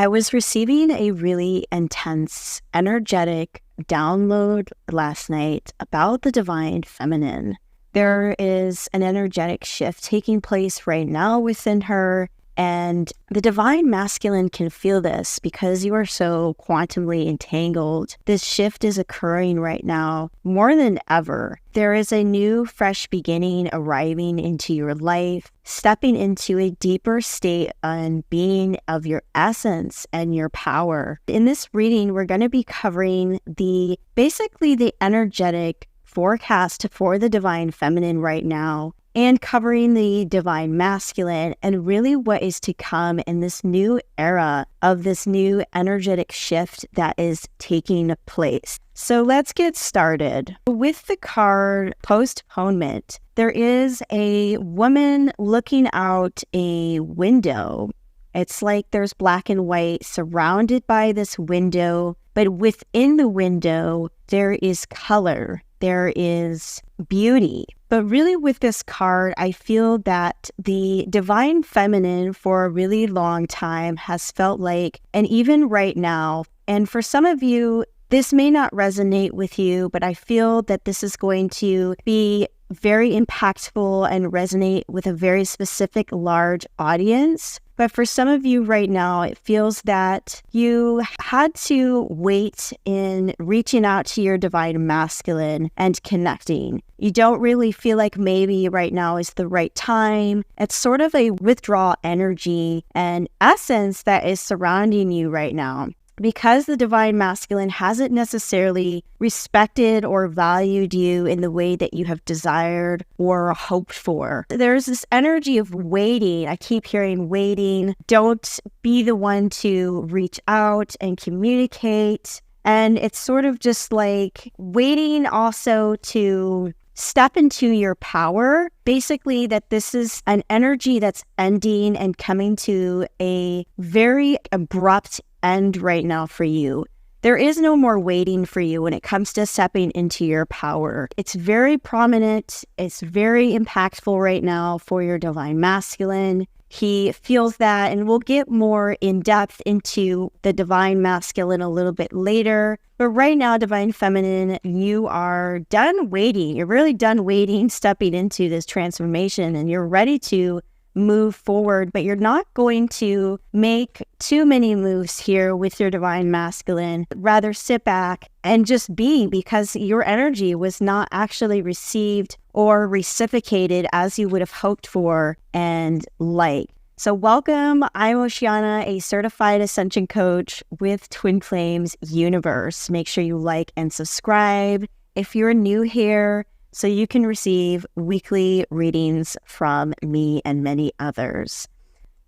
I was receiving a really intense, energetic download last night about the divine feminine. There is an energetic shift taking place right now within her, and the divine masculine can feel this because you are so quantumly entangled. This shift is occurring right now more than ever. There is a new, fresh beginning arriving into your life, stepping into a deeper state and being of your essence and your power. In this reading, we're going to be covering basically the energetic forecast for the divine feminine right now, and covering the divine masculine and really what is to come in this new era of this new energetic shift that is taking place. So let's get started. With the card postponement, there is a woman looking out a window. It's like there's black and white surrounded by this window, but within the window, there is color. There is beauty. But really with this card, I feel that the divine feminine for a really long time has felt like, and even right now, and for some of you, this may not resonate with you, but I feel that this is going to be very impactful and resonate with a very specific large audience. But for some of you right now, it feels that you had to wait in reaching out to your divine masculine and connecting. You don't really feel like maybe right now is the right time. It's sort of a withdrawal energy and essence that is surrounding you right now, because the divine masculine hasn't necessarily respected or valued you in the way that you have desired or hoped for. There's this energy of waiting. I keep hearing waiting. Don't be the one to reach out and communicate. And it's sort of just like waiting also to step into your power. Basically, that this is an energy that's ending and coming to a very abrupt end right now for you. There is no more waiting for you when it comes to stepping into your power. It's very prominent. It's very impactful right now for your divine masculine. He feels that, and we'll get more in depth into the divine masculine a little bit later. But right now, divine feminine, you are done waiting. You're really done waiting, stepping into this transformation, and you're ready to move forward, but you're not going to make too many moves here with your divine masculine. Rather sit back and just be, because your energy was not actually received or reciprocated as you would have hoped for and liked. So welcome, I'm Oceana, a certified ascension coach with Twin Flames Universe. Make sure you like and subscribe if you're new here, so you can receive weekly readings from me and many others.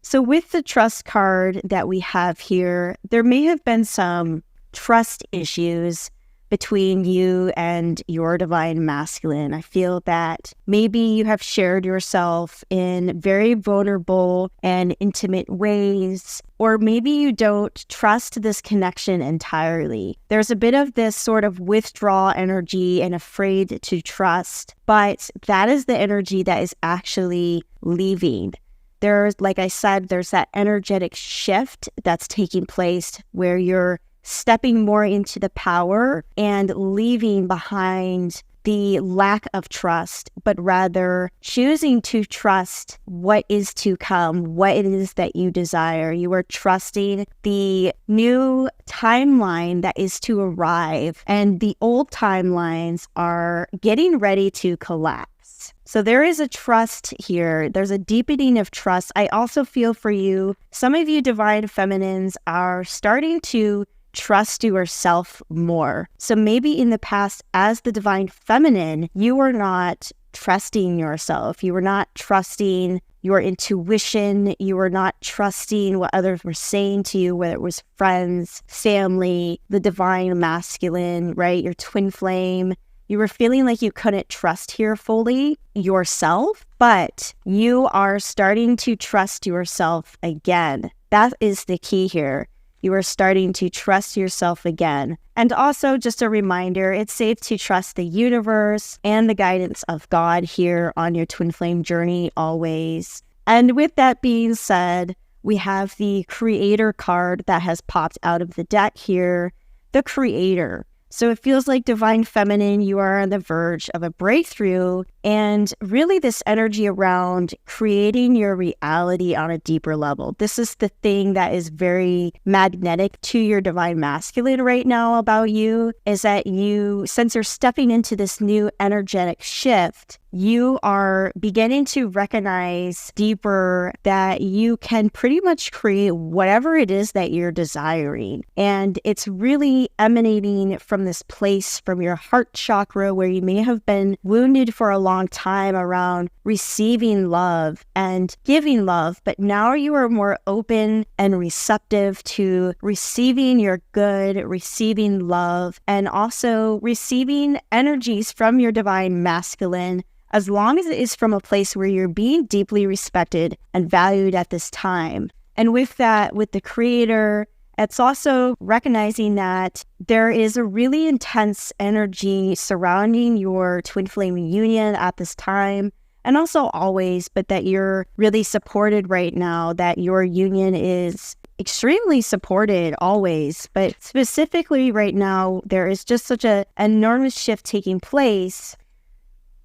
So with the trust card that we have here, there may have been some trust issues between you and your divine masculine. I feel that maybe you have shared yourself in very vulnerable and intimate ways, or maybe you don't trust this connection entirely. There's a bit of this sort of withdrawal energy and afraid to trust, but that is the energy that is actually leaving. There's, like I said, there's that energetic shift that's taking place where you're stepping more into the power and leaving behind the lack of trust, but rather choosing to trust what is to come, what it is that you desire. You are trusting the new timeline that is to arrive, and the old timelines are getting ready to collapse. So there is a trust here. There's a deepening of trust. I also feel for you, some of you divine feminines are starting to trust yourself more. So maybe in the past, as the divine feminine, you were not trusting yourself. You were not trusting your intuition. You were not trusting what others were saying to you, whether it was friends, family, the divine masculine, right? Your twin flame. You were feeling like you couldn't trust here fully yourself, but you are starting to trust yourself again. That is the key here. You are starting to trust yourself again. And also, just a reminder, it's safe to trust the universe and the guidance of God here on your twin flame journey always. And with that being said, We have the Creator card that has popped out of the deck here, the Creator. So it feels like Divine Feminine, you are on the verge of a breakthrough, and really this energy around creating your reality on a deeper level. This is the thing that is very magnetic to your Divine Masculine right now about you, is that you, since you're stepping into this new energetic shift, you are beginning to recognize deeper that you can pretty much create whatever it is that you're desiring. And it's really emanating from this place, from your heart chakra, where you may have been wounded for a long time around receiving love and giving love, but now you are more open and receptive to receiving your good, receiving love, and also receiving energies from your Divine Masculine, as long as it is from a place where you're being deeply respected and valued at this time. And with that, with the Creator, it's also recognizing that there is a really intense energy surrounding your twin flame union at this time, and also always, but that you're really supported right now, that your union is extremely supported always, but specifically right now, there is just such an enormous shift taking place.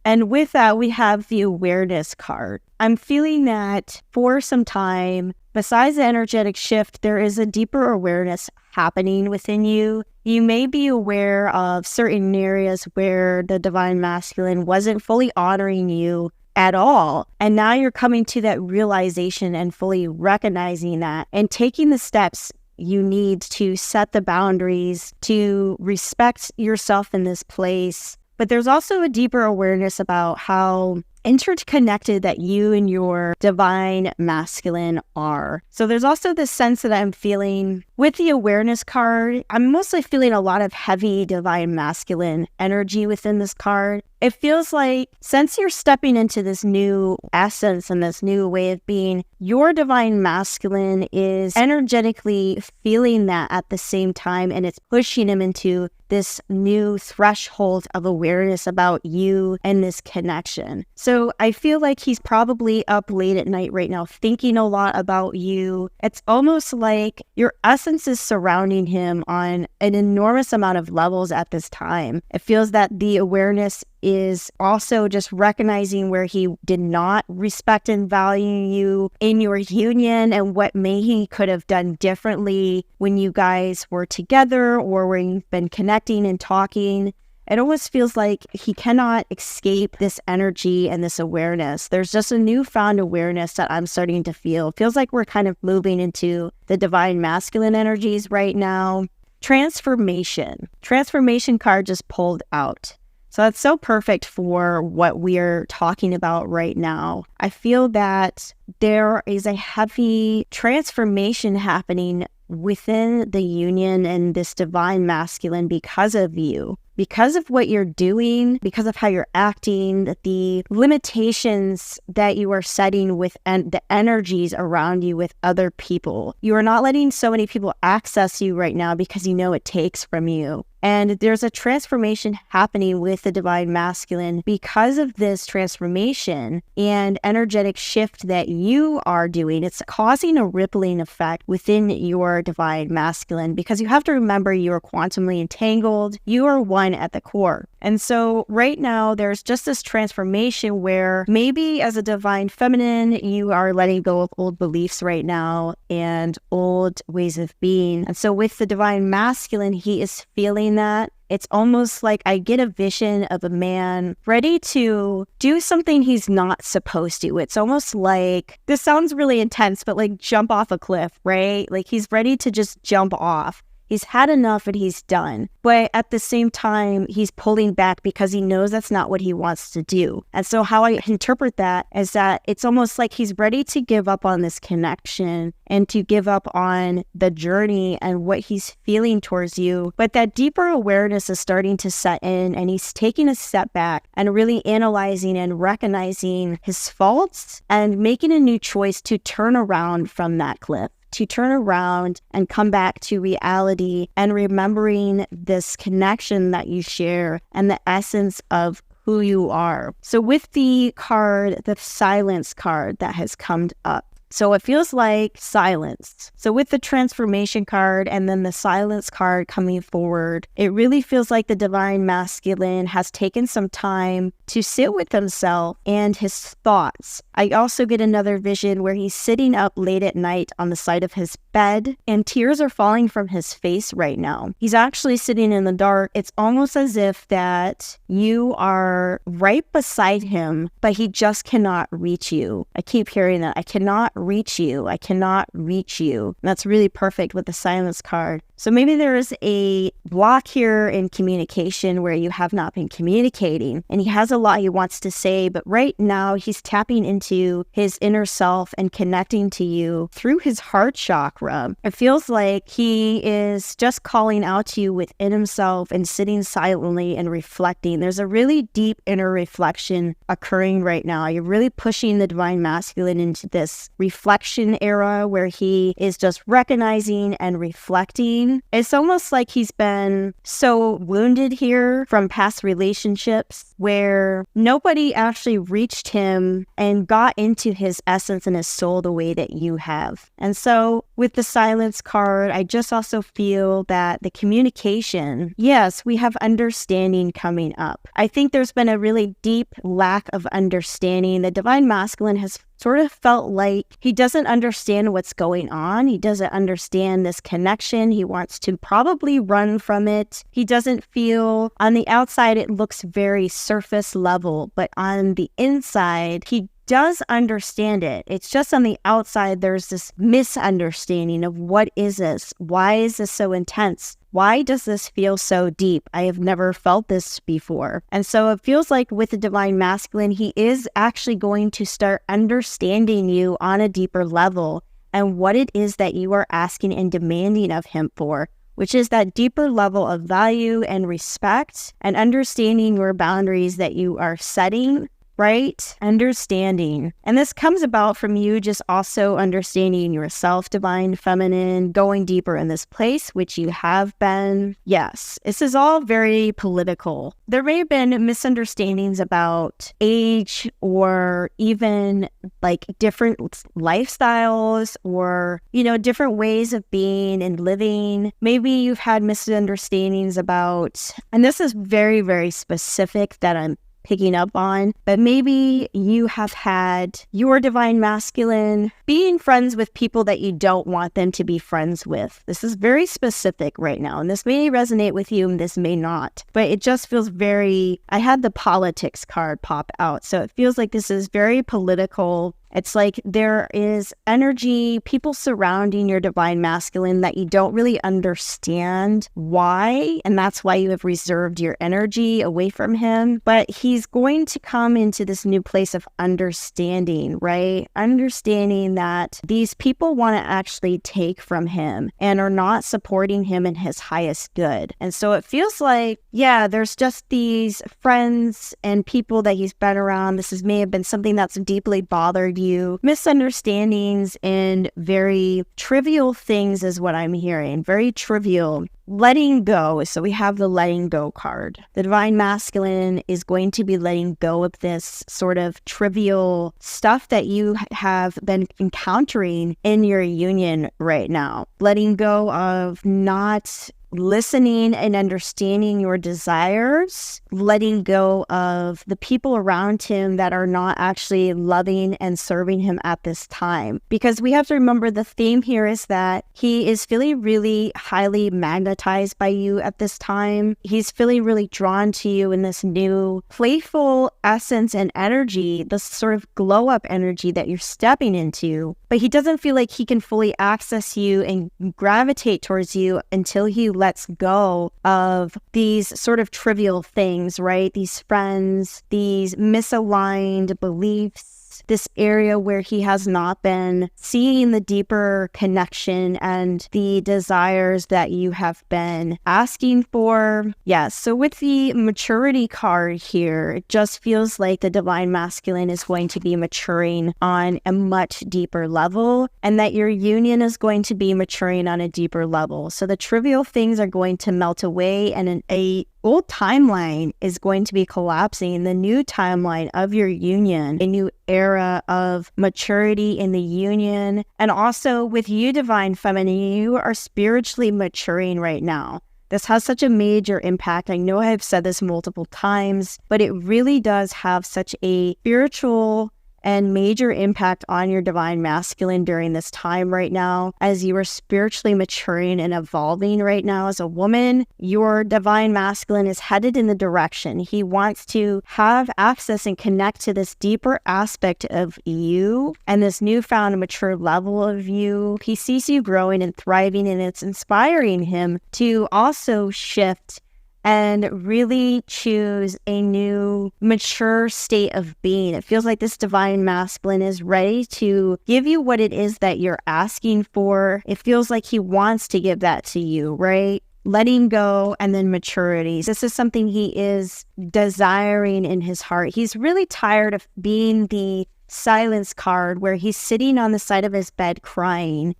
And with that, we have the Awareness card. I'm feeling that for some time, besides the energetic shift, there is a deeper awareness happening within you. You may be aware of certain areas where the Divine Masculine wasn't fully honoring you at all. And now you're coming to that realization and fully recognizing that and taking the steps you need to set the boundaries, to respect yourself in this place. But there's also a deeper awareness about how interconnected that you and your Divine Masculine are. So there's also this sense that I'm feeling with the Awareness card. I'm mostly feeling a lot of heavy Divine Masculine energy within this card. It feels like since you're stepping into this new essence and this new way of being, your Divine Masculine is energetically feeling that at the same time, and it's pushing him into this new threshold of awareness about you and this connection. So I feel like he's probably up late at night right now thinking a lot about you. It's almost like your essence is surrounding him on an enormous amount of levels at this time. It feels that the awareness is also just recognizing where he did not respect and value you in your union, and what he could have done differently when you guys were together or when you've been connecting and talking. It almost feels like he cannot escape this energy and this awareness. There's just a newfound awareness that I'm starting to feel. It feels like we're kind of moving into the Divine Masculine energies right now. Transformation. Transformation card just pulled out. So that's so perfect for what we're talking about right now. I feel that there is a heavy transformation happening within the union and this Divine Masculine because of you. Because of what you're doing, because of how you're acting, the limitations that you are setting with the energies around you with other people. You are not letting so many people access you right now because you know it takes from you. And there's a transformation happening with the Divine Masculine because of this transformation and energetic shift that you are doing. It's causing a rippling effect within your Divine Masculine, because you have to remember you are quantumly entangled. You are one at the core. And so right now there's just this transformation where maybe as a Divine Feminine, you are letting go of old beliefs right now and old ways of being. And so with the Divine Masculine, he is feeling that. It's almost like I get a vision of a man ready to do something he's not supposed to. It's almost like, this sounds really intense, but like jump off a cliff, right? Like he's ready to just jump off. He's had enough and he's done. But at the same time, he's pulling back because he knows that's not what he wants to do. And so how I interpret that is that it's almost like he's ready to give up on this connection and to give up on the journey and what he's feeling towards you. But that deeper awareness is starting to set in, and he's taking a step back and really analyzing and recognizing his faults and making a new choice to turn around from that cliff, to turn around and come back to reality and remembering this connection that you share and the essence of who you are. So with the card, the Silence card that has come up, So it feels like silence. So with the transformation card and then the silence card coming forward, it really feels like the divine masculine has taken some time to sit with himself and his thoughts. I also get another vision where he's sitting up late at night on the side of his bed and tears are falling from his face right now. He's actually sitting in the dark. It's almost as if that you are right beside him, but he just cannot reach you. I keep hearing that. I cannot reach you. I cannot reach you. And that's really perfect with the silence card. So maybe there is a block here in communication where you have not been communicating and he has a lot he wants to say, but right now he's tapping into his inner self and connecting to you through his heart chakra. It feels like he is just calling out to you within himself and sitting silently and reflecting. There's a really deep inner reflection occurring right now. You're really pushing the divine masculine into this reflection era where he is just recognizing and reflecting. It's almost like he's been so wounded here from past relationships where nobody actually reached him and got into his essence and his soul the way that you have. And so with the silence card, I just also feel that the communication, yes, we have understanding coming up. I think there's been a really deep lack of understanding. The divine masculine has sort of felt like he doesn't understand what's going on. He doesn't understand this connection. He wants to probably run from it. He doesn't feel, on the outside, it looks very surface level, but on the inside, he does understand it. It's just on the outside, there's this misunderstanding of what is this? Why is this so intense? Why does this feel so deep? I have never felt this before. And so it feels like with the divine masculine, he is actually going to start understanding you on a deeper level and what it is that you are asking and demanding of him for, which is that deeper level of value and respect and understanding your boundaries that you are setting, right? Understanding. And this comes about from you just also understanding yourself, divine feminine, going deeper in this place, which you have been. Yes, this is all very political. There may have been misunderstandings about age or even like different lifestyles or, different ways of being and living. Maybe you've had misunderstandings about, and this is very, very specific that I'm picking up on, but maybe you have had your divine masculine being friends with people that you don't want them to be friends with. This is very specific right now, and this may resonate with you and this may not, but it just feels I had the politics card pop out, so it feels like this is very political. It's like there is energy, people surrounding your divine masculine that you don't really understand why, and that's why you have reserved your energy away from him. But he's going to come into this new place of understanding, right? Understanding that these people want to actually take from him and are not supporting him in his highest good. And so it feels like, there's just these friends and people that he's been around. May have been something that's deeply bothered you. Misunderstandings and very trivial things is what I'm hearing. Very trivial. Letting go. So we have the letting go card. The divine masculine is going to be letting go of this sort of trivial stuff that you have been encountering in your union right now. Letting go of not listening and understanding your desires, letting go of the people around him that are not actually loving and serving him at this time. Because we have to remember the theme here is that he is feeling really highly magnetized by you at this time. He's feeling really drawn to you in this new playful essence and energy, this sort of glow up energy that you're stepping into. But he doesn't feel like he can fully access you and gravitate towards you until he lets go of these sort of trivial things, right? These friends, these misaligned beliefs, this area where he has not been seeing the deeper connection and the desires that you have been asking for. Yes, so with the maturity card here, it just feels like the divine masculine is going to be maturing on a much deeper level and that your union is going to be maturing on a deeper level. So the trivial things are going to melt away and a old timeline is going to be collapsing. The new timeline of your union, a new era of maturity in the union. And also with you, Divine Feminine, you are spiritually maturing right now. This has such a major impact. I know I've said this multiple times, but it really does have such a spiritual and major impact on your divine masculine during this time right now. As you are spiritually maturing and evolving right now as a woman, your divine masculine is headed in the direction. He wants to have access and connect to this deeper aspect of you and this newfound mature level of you. He sees you growing and thriving, and it's inspiring him to also shift and really choose a new mature state of being. It feels like this divine masculine is ready to give you what it is that you're asking for. It feels like he wants to give that to you, right? Letting go and then maturity. This is something he is desiring in his heart. He's really tired of being the silence card where he's sitting on the side of his bed crying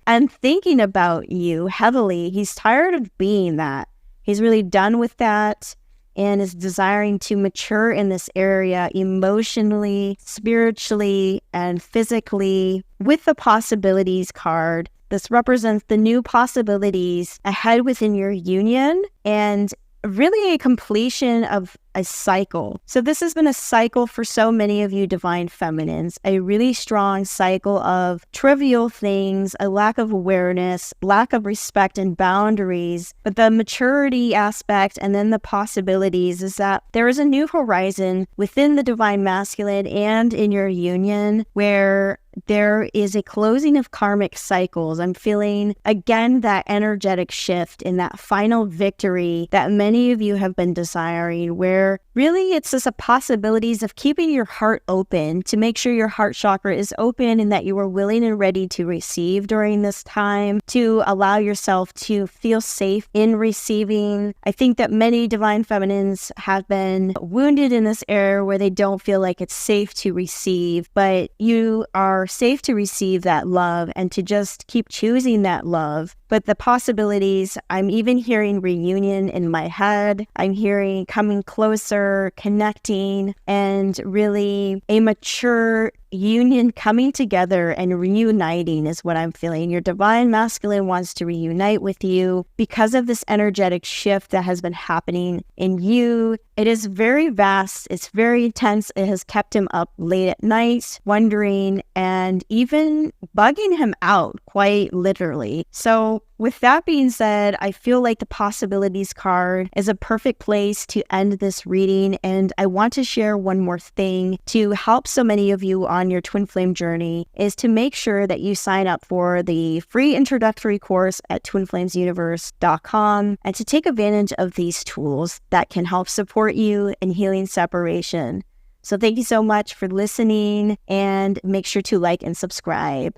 and thinking about you heavily. He's tired of being that. He's really done with that and is desiring to mature in this area emotionally, spiritually, and physically. With the possibilities card, this represents the new possibilities ahead within your union and really a completion of a cycle. So this has been a cycle for so many of you divine feminines, a really strong cycle of trivial things, a lack of awareness, lack of respect and boundaries. But the maturity aspect and then the possibilities is that there is a new horizon within the divine masculine and in your union where there is a closing of karmic cycles. I'm feeling, again, that energetic shift in that final victory that many of you have been desiring, where really it's just a possibilities of keeping your heart open to make sure your heart chakra is open and that you are willing and ready to receive during this time, to allow yourself to feel safe in receiving. I think that many divine feminines have been wounded in this era where they don't feel like it's safe to receive, but you are safe to receive that love and to just keep choosing that love. But the possibilities, I'm even hearing reunion in my head. I'm hearing coming closer, connecting, and really a mature union coming together and reuniting is what I'm feeling. Your divine masculine wants to reunite with you because of this energetic shift that has been happening in you. It is very vast. It's very intense. It has kept him up late at night, wondering and even bugging him out, quite literally. So with that being said, I feel like the possibilities card is a perfect place to end this reading. And I want to share one more thing to help so many of you on your twin flame journey is to make sure that you sign up for the free introductory course at twinflamesuniverse.com and to take advantage of these tools that can help support you in healing separation. So thank you so much for listening and make sure to like and subscribe.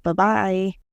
Bye-bye.